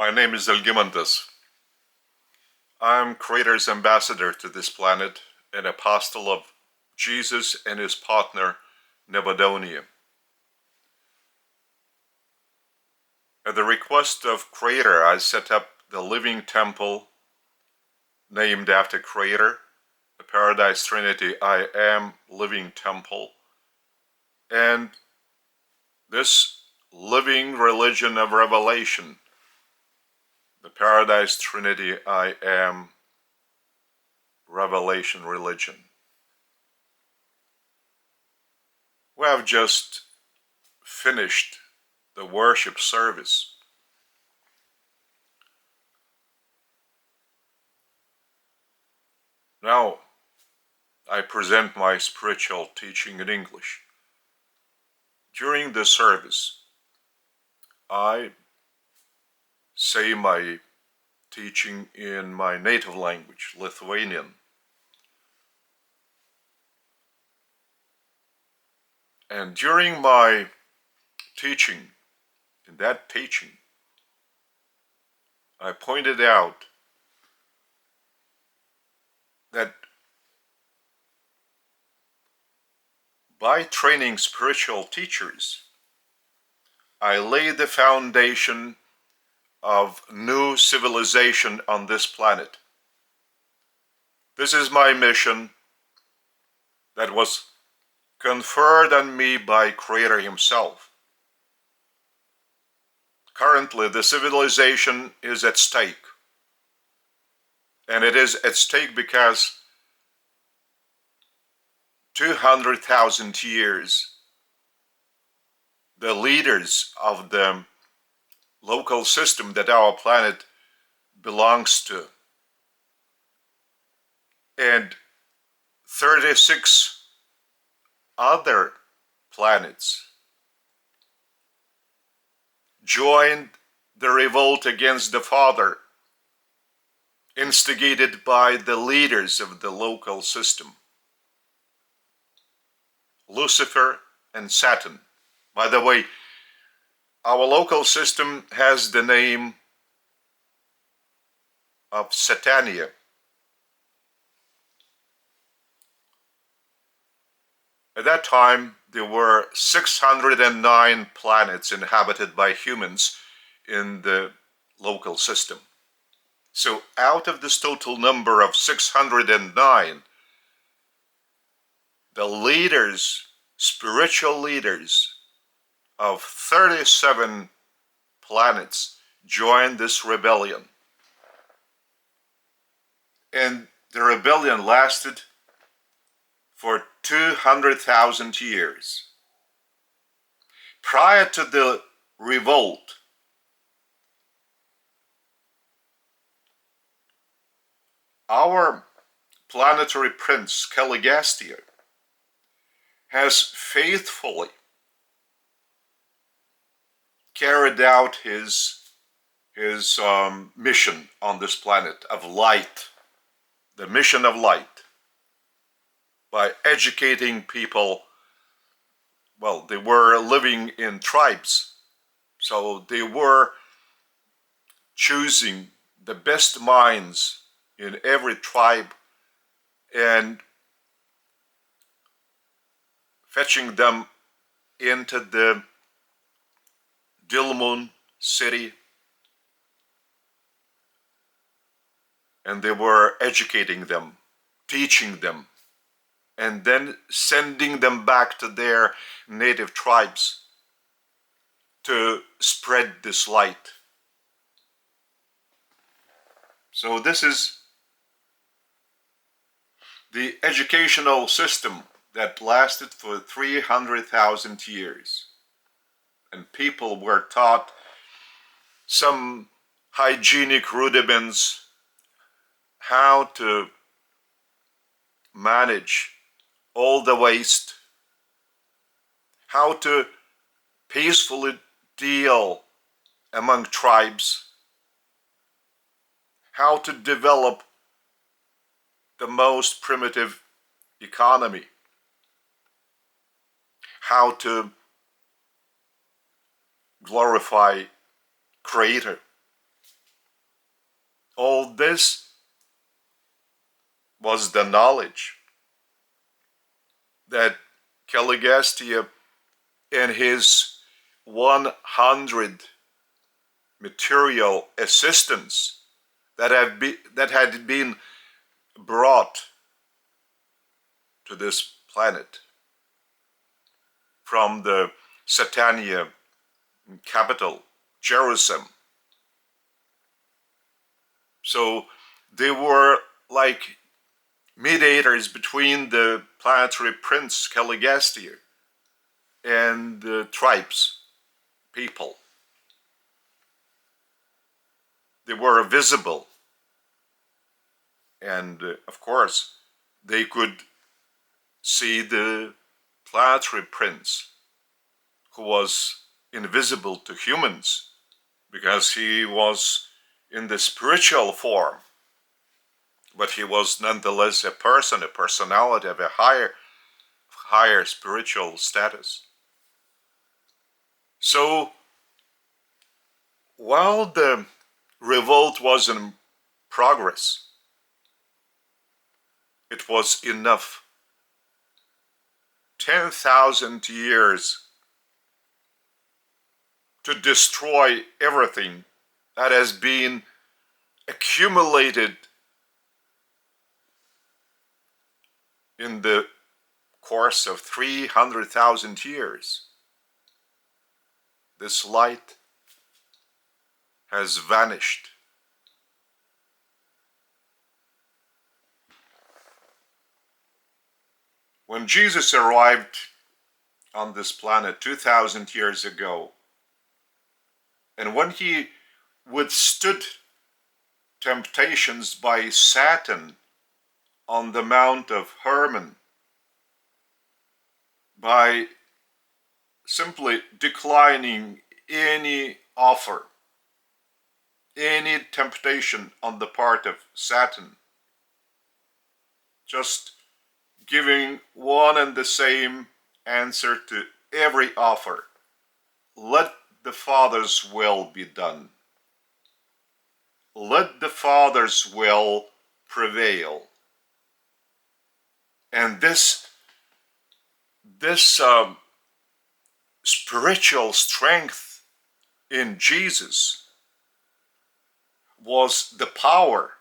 My name is Algimantas. I'm Creator's ambassador to this planet, an apostle of Jesus and his partner, Nebuchadnezzar. At the request of Creator, I set up the living temple named after Creator, the Paradise Trinity I Am Living Temple, and this living religion of revelation, the Paradise Trinity I Am Revelation Religion. We have just finished the worship service. Now I present my spiritual teaching in English. During the service, I say my teaching in my native language, Lithuanian. And during my teaching, in that teaching, I pointed out that by training spiritual teachers, I laid the foundation of new civilization on this planet. This is my mission that was conferred on me by Creator himself. Currently, the civilization is at stake. And it is at stake because 200,000 years, the leaders of the local system that our planet belongs to, and 36 other planets joined the revolt against the Father, instigated by the leaders of the local system, Lucifer and Satan. By the way, our local system has the name of Satania. At that time, there were 609 planets inhabited by humans in the local system. So out of this total number of 609, the leaders, spiritual leaders of 37 planets joined this rebellion. And the rebellion lasted for 200,000 years. Prior to the revolt, our planetary prince, Caligastia, has faithfully carried out his mission on this planet of light, the mission of light, by educating people. Well, they were living in tribes, so they were choosing the best minds in every tribe and fetching them into the Dilmun city, and they were educating them, teaching them, and then sending them back to their native tribes to spread this light. So this is the educational system that lasted for 300,000 years. And people were taught some hygienic rudiments, how to manage all the waste, how to peacefully deal among tribes, how to develop the most primitive economy, how to glorify Creator, all this was the knowledge that Caligastia and his 100 material assistants that had been brought to this planet from the Satania capital, Jerusalem. So they were like mediators between the planetary prince Caligastia and the tribes, people. They were visible, and of course they could see the planetary prince, who was invisible to humans because he was in the spiritual form, but he was nonetheless a person, a personality of a higher spiritual status. So while the revolt was in progress, it was enough. 10,000 years to destroy everything that has been accumulated in the course of 300,000 years. This light has vanished. When Jesus arrived on this planet 2,000 years ago, and when he withstood temptations by Satan on the Mount of Hermon, by simply declining any offer, any temptation on the part of Satan, just giving one and the same answer to every offer: let the Father's will be done. Let the Father's will prevail. And this spiritual strength in Jesus was the power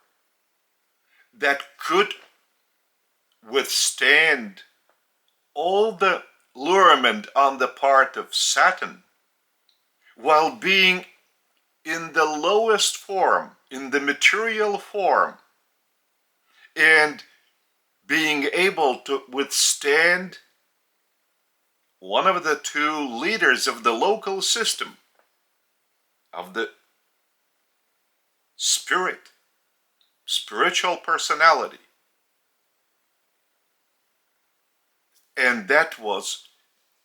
that could withstand all the allurement on the part of Satan, while being in the lowest form, in the material form, and being able to withstand one of the two leaders of the local system, of the spiritual personality. And that was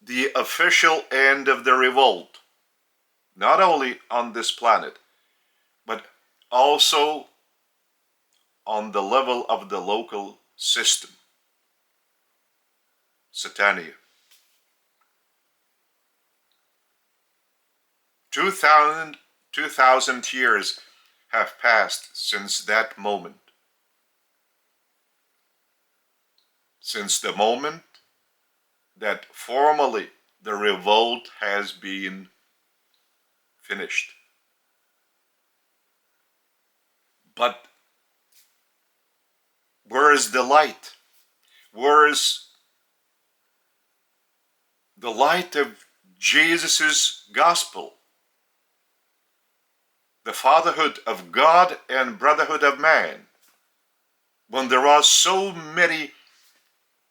the official end of the revolt, not only on this planet, but also on the level of the local system, Satania. 2,000 years have passed since that moment. Since the moment that formally the revolt has been finished. But where is the light? Where is the light of Jesus' gospel? The fatherhood of God and brotherhood of man. When there are so many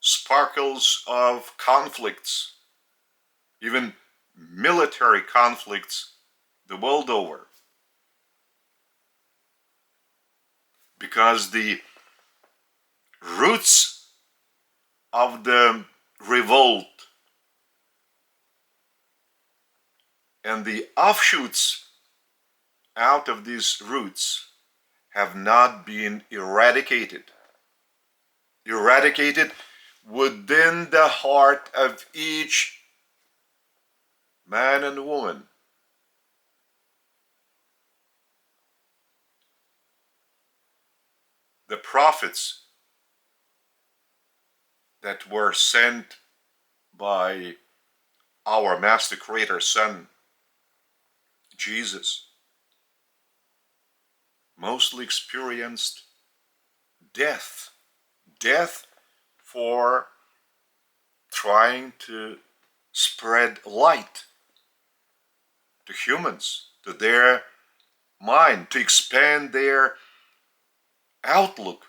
sparkles of conflicts, even military conflicts the world over, because the roots of the revolt and the offshoots out of these roots have not been eradicated within the heart of each man and woman. prophets that were sent by our Master Creator Son, Jesus, mostly experienced death. Death for trying to spread light to humans, to their mind, to expand their outlook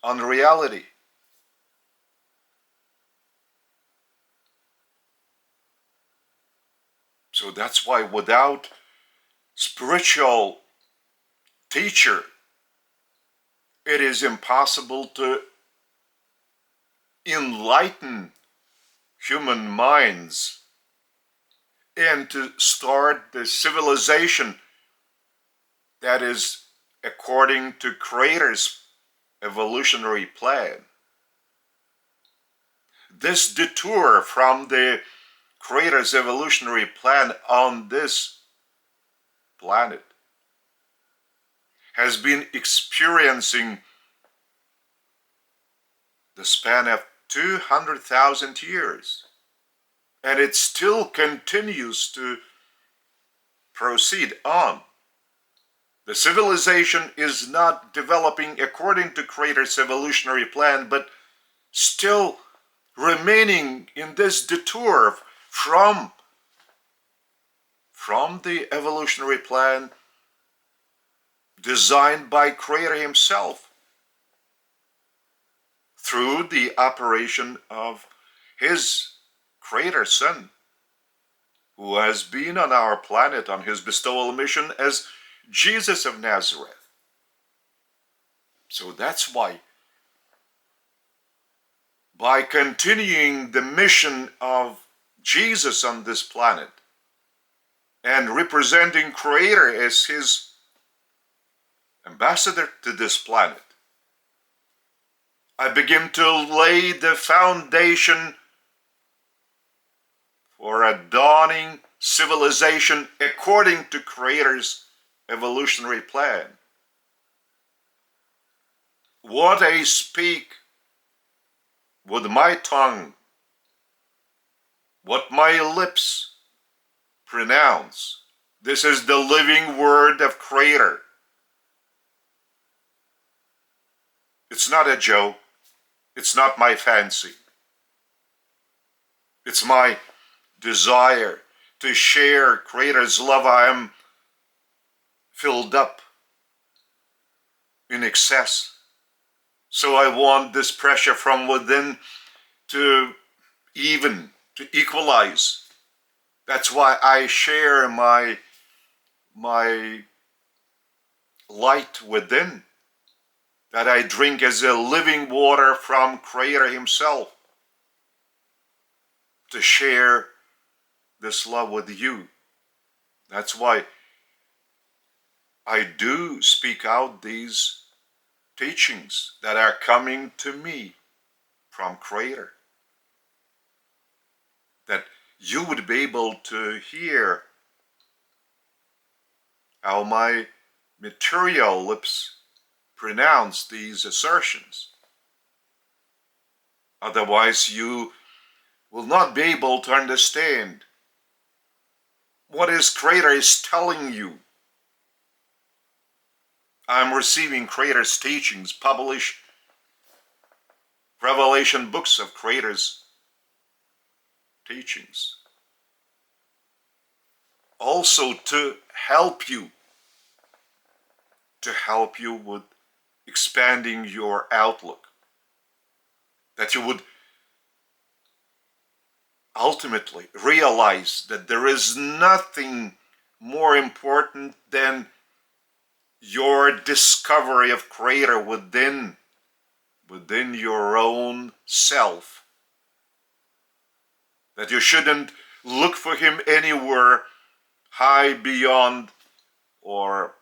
on reality. So that's why without spiritual teacher, it is impossible to enlighten human minds and to start the civilization that is according to Creator's evolutionary plan. This detour from the Creator's evolutionary plan on this planet has been experiencing the span of 200,000 years, and it still continues to proceed on. The civilization is not developing according to Creator's evolutionary plan, but still remaining in this detour from the evolutionary plan designed by Creator himself through the operation of his Creator Son, who has been on our planet on his bestowal mission as Jesus of Nazareth. So that's why, by continuing the mission of Jesus on this planet and representing Creator as his ambassador to this planet, I begin to lay the foundation for a dawning civilization according to Creator's evolutionary plan. What I speak with my tongue, what my lips pronounce, this is the living word of Creator. It's not a joke. It's not my fancy. It's my desire to share Creator's love. I am filled up in excess. So I want this pressure from within to equalize. That's why I share my light within, that I drink as a living water from Creator himself, to share this love with you. That's why I do speak out these teachings that are coming to me from Creator, that you would be able to hear how my material lips pronounce these assertions. Otherwise, you will not be able to understand what is Creator is telling you. I'm receiving Creator's teachings, publish revelation books of Creator's teachings, also to help you with expanding your outlook, that you would ultimately realize that there is nothing more important than your discovery of Creator within your own self, that you shouldn't look for him anywhere high beyond or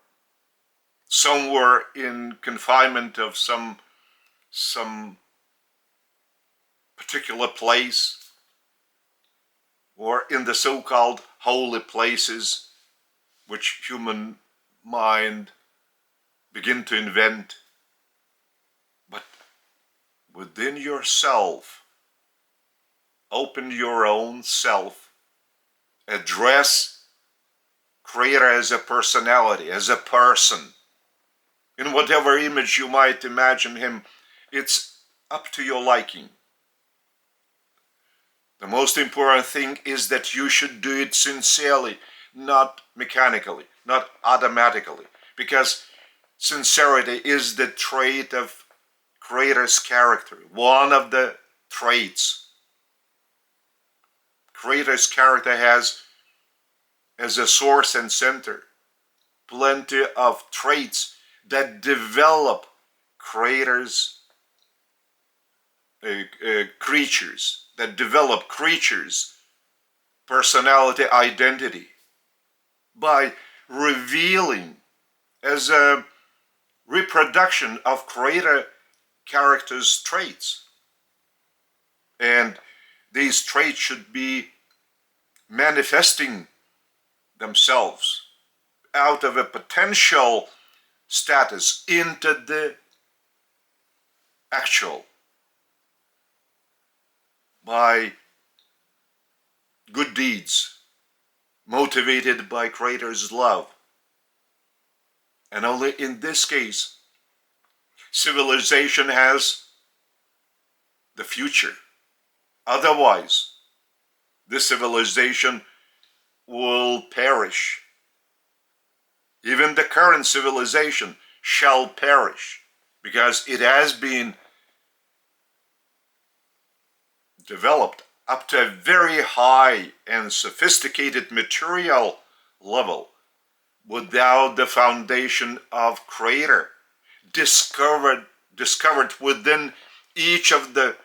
somewhere in confinement of some particular place, or in the so-called holy places which human mind begin to invent. within yourself, open your own self, address Creator as a personality, as a person. In whatever image you might imagine him, it's up to your liking. The most important thing is that you should do it sincerely, not mechanically, not automatically, because sincerity is the trait of Creator's character, one of the traits. Creator's character has, as a source and center, plenty of traits that develop Creator's creatures, that develop creatures' personality identity by revealing as a reproduction of Creator character's traits. And these traits should be manifesting themselves out of a potential status into the actual by good deeds motivated by Creator's love. And only in this case, civilization has the future. Otherwise, this civilization will perish. Even the current civilization shall perish because it has been developed up to a very high and sophisticated material level without the foundation of Creator discovered within each of the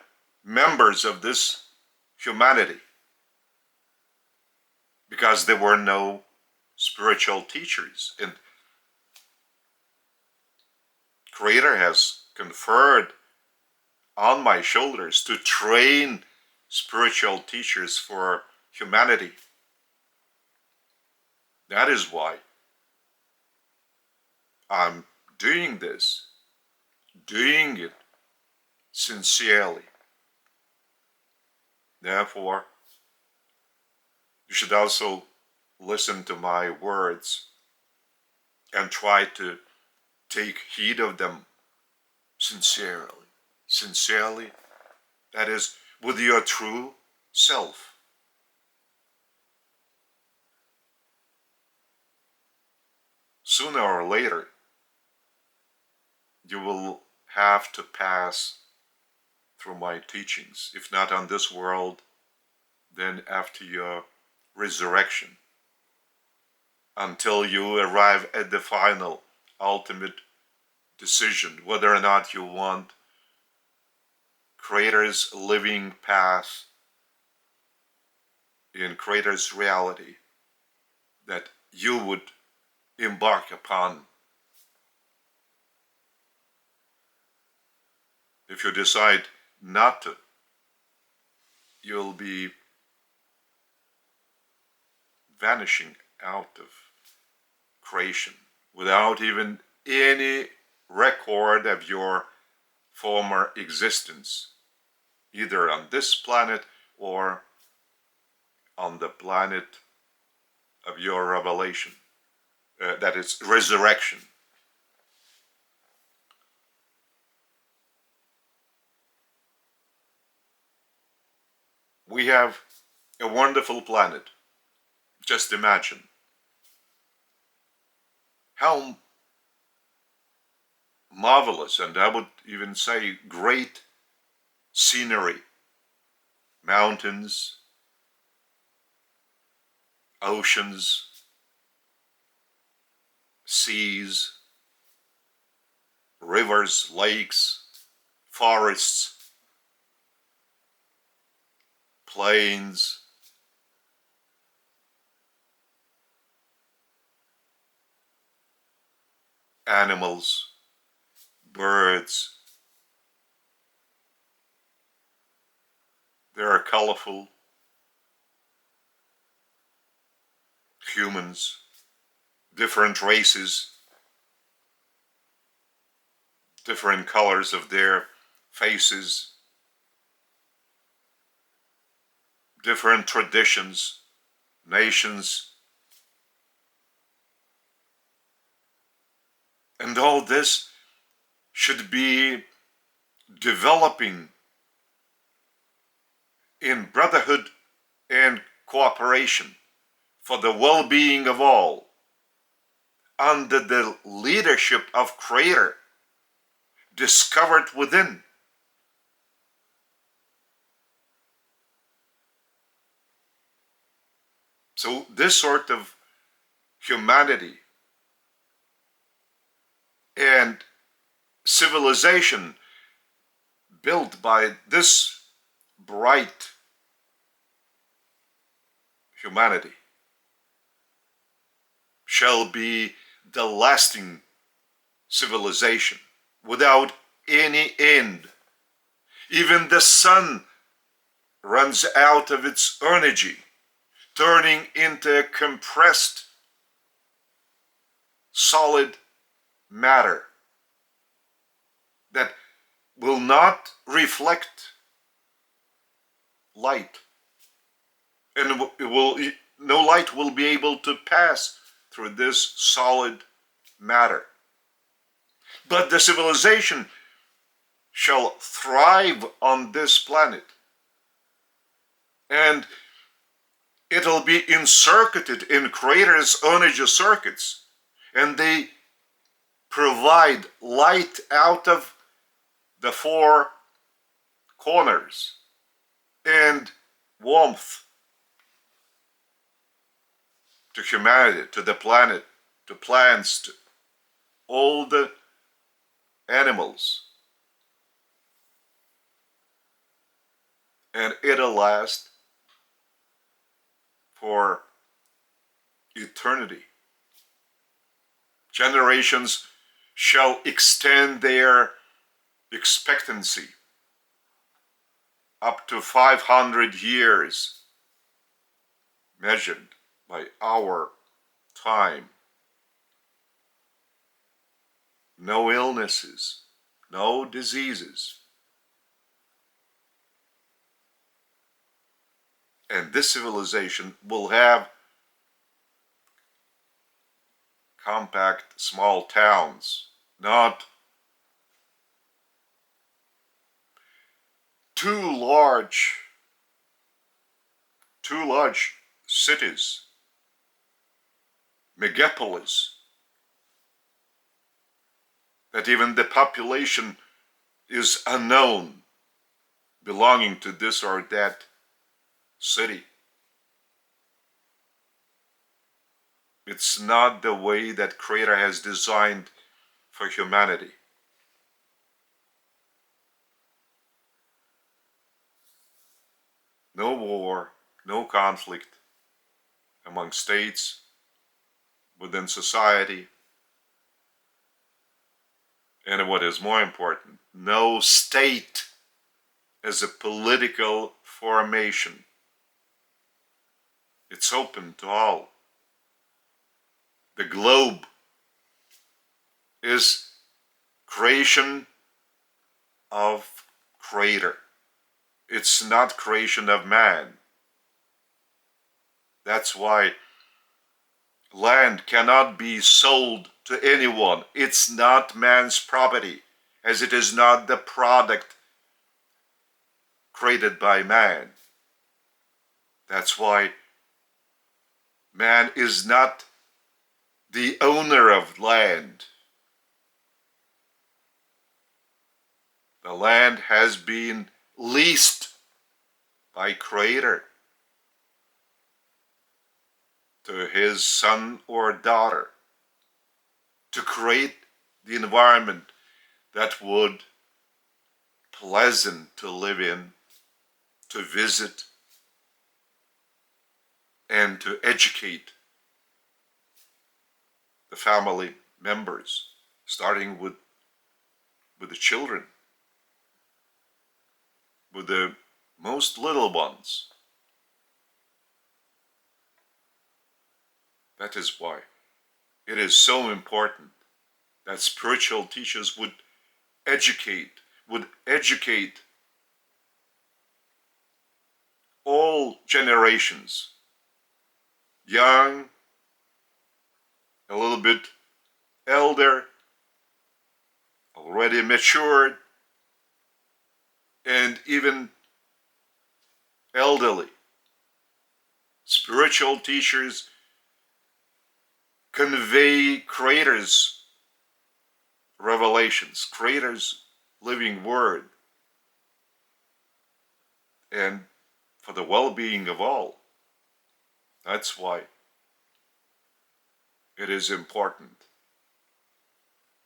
members of this humanity, because there were no spiritual teachers. And Creator has conferred on my shoulders to train spiritual teachers for humanity. That is why I'm doing this, doing it sincerely. Therefore, you should also listen to my words and try to take heed of them sincerely. Sincerely, that is, with your true self. Sooner or later, you will have to pass through my teachings, if not on this world, then after your resurrection, until you arrive at the final, ultimate decision whether or not you want Creator's living path in Creator's reality that you would embark upon. If you decide not to, you'll be vanishing out of creation without even any record of your former existence, either on this planet or on the planet of your revelation, that is resurrection. We have a wonderful planet. Just imagine how marvelous, and I would even say great scenery, mountains, oceans, seas, rivers, lakes, forests, plains, animals, birds. There are colorful humans, different races, different colors of their faces, different traditions, nations, and all this should be developing in brotherhood and cooperation for the well-being of all, under the leadership of Creator, discovered within. So this sort of humanity and civilization built by this bright humanity shall be the lasting civilization without any end. Even the sun runs out of its energy, turning into a compressed solid matter that will not reflect light, and no light will be able to pass through this solid matter. But the civilization shall thrive on this planet, and it'll be encircuited in Creator's energy circuits, and they provide light out of the four corners and warmth to humanity, to the planet, to plants, to all the animals. And it'll last for eternity. Generations shall extend their expectancy up to 500 years, measured by our time. No illnesses, no diseases. And this civilization will have compact small towns, not too large cities, megapolis, that even the population is unknown, belonging to this or that city. It's not the way that Creator has designed for humanity. No war, no conflict among states, within society, and what is more important, no state as a political formation. It's open to all. The globe is creation of Creator. It's not creation of man. That's why land cannot be sold to anyone. It's not man's property, as it is not the product created by man. That's why man is not the owner of land. The land has been leased by Creator to his son or daughter to create the environment that would pleasant to live in, to visit, and to educate the family members, starting with the children, with the most little ones. That is why it is so important that spiritual teachers would educate, would educate all generations, young, a little bit elder, already matured, and even elderly. Spiritual teachers convey Creator's revelations, Creator's living word, and for the well-being of all. That's why it is important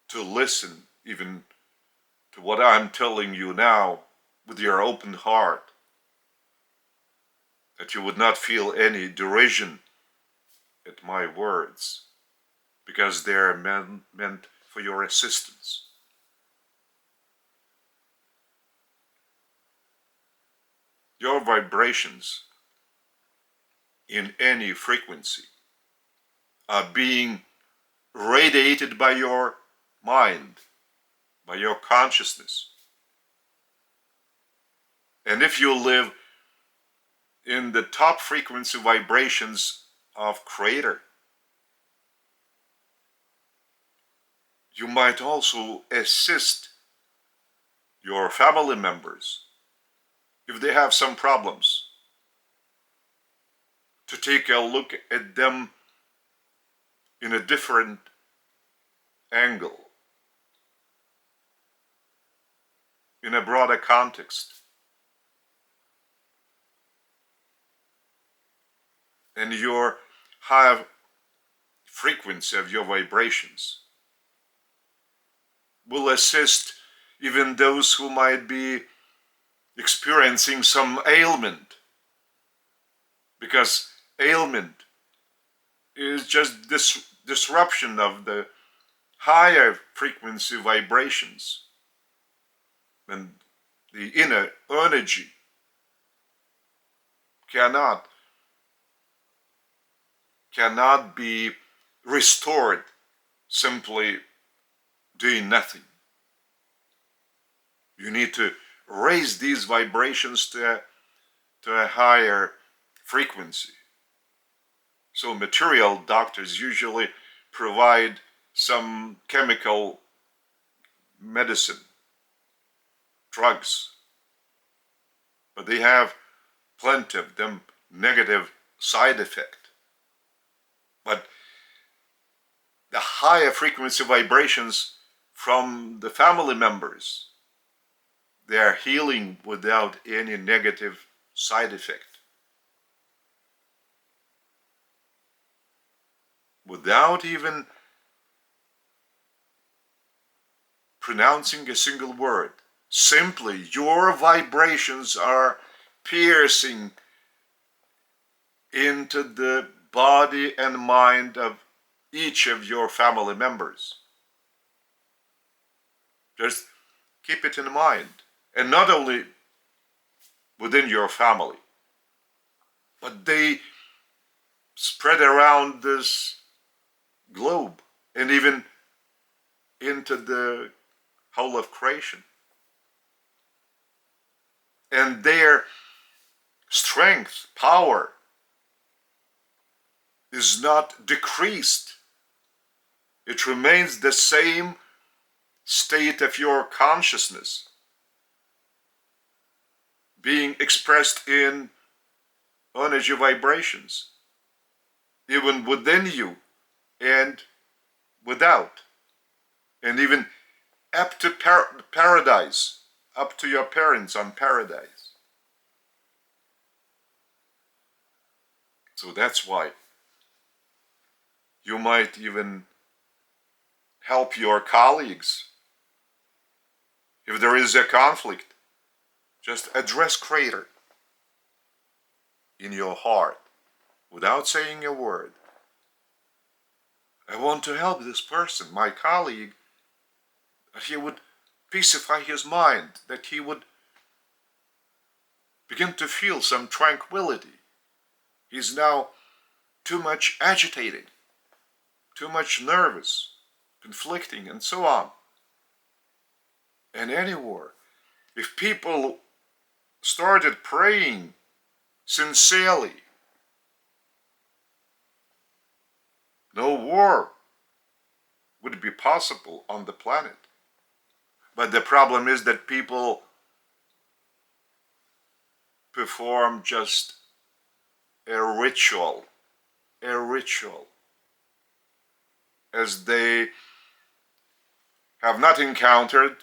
to listen even to what I'm telling you now with your open heart, that you would not feel any derision at my words, because they're meant for your assistance. Your vibrations in any frequency are being radiated by your mind, by your consciousness. And if you live in the top frequency vibrations of Creator, you might also assist your family members if they have some problems, to take a look at them in a different angle, in a broader context. And your high frequency of your vibrations will assist even those who might be experiencing some ailment, because ailment is just this disruption of the higher frequency vibrations, and the inner energy cannot be restored simply doing nothing. You need to raise these vibrations to a higher frequency. So material doctors usually provide some chemical medicine, drugs, but they have plenty of them negative side effect. But the higher frequency vibrations from the family members, they are healing without any negative side effect, without even pronouncing a single word. Simply your vibrations are piercing into the body and mind of each of your family members. Just keep it in mind. And not only within your family, but they spread around this globe and even into the whole of creation. And their strength, power, is not decreased. It remains the same state of your consciousness, being expressed in energy vibrations, even within you and without, and even up to paradise, up to your parents on paradise. So that's why you might even help your colleagues. If there is a conflict, just address Creator in your heart without saying a word. I want to help this person, my colleague, that he would pacify his mind, that he would begin to feel some tranquility. He's now too much agitated, too much nervous, conflicting, and so on. And any war. If people started praying sincerely, no war would be possible on the planet. But the problem is that people perform just a ritual, as they have not encountered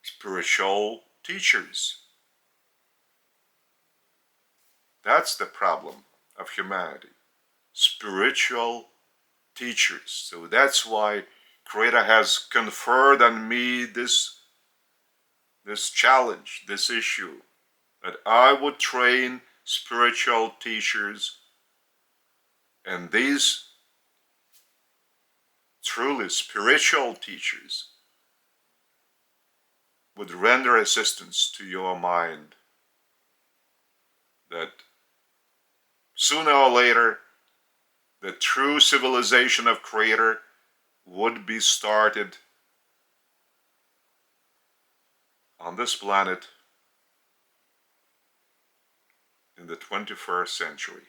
spiritual teachers. That's the problem of humanity. Spiritual teachers. So that's why Creator has conferred on me this challenge, this issue, that I would train spiritual teachers, and these truly spiritual teachers would render assistance to your mind, that sooner or later the true civilization of Creator would be started on this planet in the 21st century.